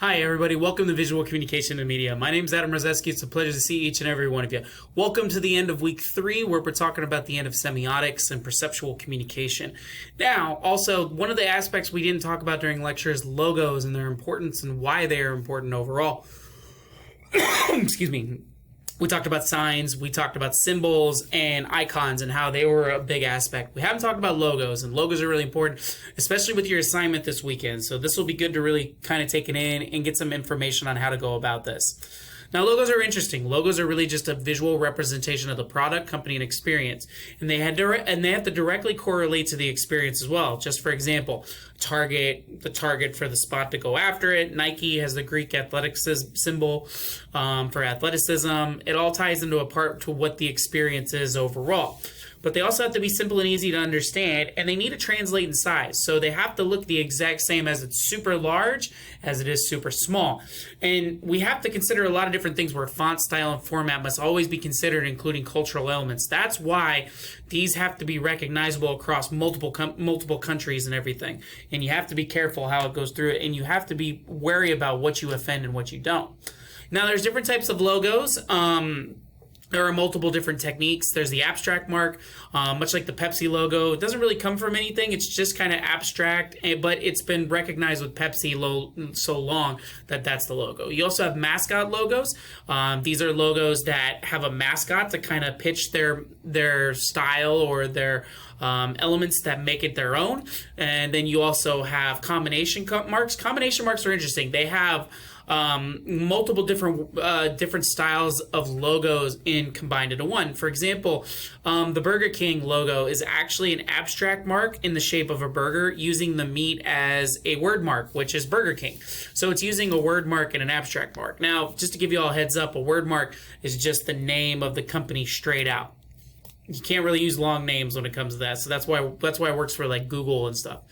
Hi, everybody. Welcome to Visual Communication and Media. My name is Adam Rozeski. It's a pleasure to see each and every one of you. Welcome to the end of week 3, where we're talking about the end of semiotics and perceptual communication. Now, also, one of the aspects we didn't talk about during lecture is logos and their importance and why they are important overall. Excuse me. We talked about signs, we talked about symbols and icons and how they were a big aspect. We haven't talked about logos, and logos are really important, especially with your assignment this weekend. So this will be good to really kind of take it in and get some information on how to go about this. Now, logos are interesting. Logos are really just a visual representation of the product, company, and experience. And they have to directly correlate to the experience as well. Just for example, Target, the target for the spot to go after it. Nike has the Greek athleticism symbol for athleticism. It all ties into a part to what the experience is overall. But they also have to be simple and easy to understand, and they need to translate in size. So they have to look the exact same as it's super large as it is super small. And we have to consider a lot of different things where font style and format must always be considered, including cultural elements. That's why these have to be recognizable across multiple countries and everything. And you have to be careful how it goes through it, and you have to be wary about what you offend and what you don't. Now, there's different types of logos. There are multiple different techniques. There's the abstract mark, much like the Pepsi logo. It doesn't really come from anything. It's just kind of abstract, but it's been recognized with Pepsi so long that that's the logo. You also have mascot logos. These are logos that have a mascot to kind of pitch their style or their elements that make it their own. And then you also have combination marks. Combination marks are interesting. They have multiple different styles of logos combined into one. For example, the Burger King logo is actually an abstract mark in the shape of a burger using the meat as a word mark, which is Burger King. So it's using a word mark and an abstract mark. Now, just to give you all a heads up, a word mark is just the name of the company straight out. You can't really use long names when it comes to that, so that's why it works for like Google and stuff.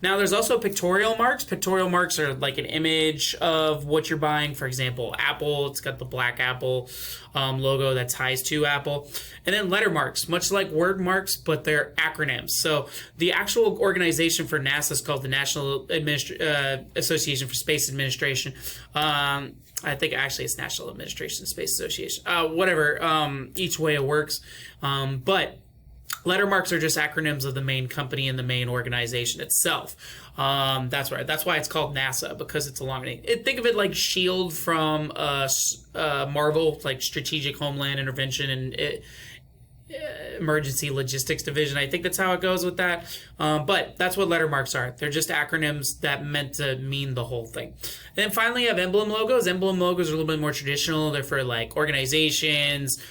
Now, there's also pictorial marks. Pictorial marks are like an image of what you're buying. For example, Apple, it's got the black Apple logo that ties to Apple. And then letter marks, much like word marks, but they're acronyms. So the actual organization for NASA is called the National Association for Space Administration. I think actually it's National Administration Space Association. Whatever, each way it works. But letter marks are just acronyms of the main company and the main organization itself. That's right. That's why it's called NASA, because it's a long name. Think of it like SHIELD from Marvel, like Strategic Homeland Intervention and Emergency Logistics Division. I think that's how it goes with that. But that's what letter marks are. They're just acronyms that meant to mean the whole thing. And then finally, you have emblem logos. Emblem logos are a little bit more traditional. They're for like organizations,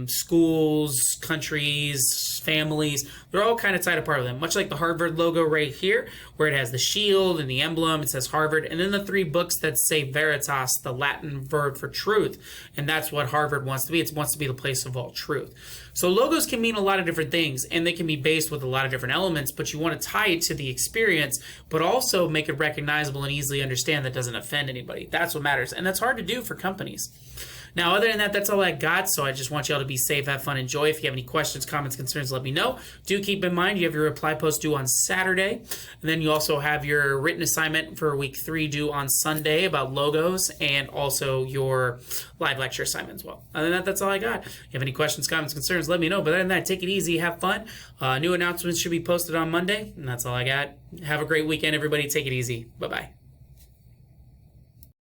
schools, countries, families. They're all kind of tied apart with them. Much like the Harvard logo right here, where it has the shield and the emblem. It says Harvard. And then the 3 books that say Veritas, the Latin verb for truth. And that's what Harvard wants to be. It wants to be the place of all truth. So logos can mean a lot of different things, and they can be based with a lot of different elements, but you want to tie it to the experience, but also make it recognizable and easily understand that doesn't offend anybody. That's what matters, and that's hard to do for companies. Now, other than that, that's all I got, so I just want y'all to be safe, have fun, enjoy. If you have any questions, comments, concerns, let me know. Do keep in mind you have your reply post due on Saturday, and then you also have your written assignment for week 3 due on Sunday about logos, and also your live lecture assignment as well. Other than that, that's all I got. If you have any questions, comments, concerns, let me know. But other than that, take it easy, have fun. New announcements should be posted on Monday, and that's all I got. Have a great weekend, everybody. Take it easy. Bye-bye.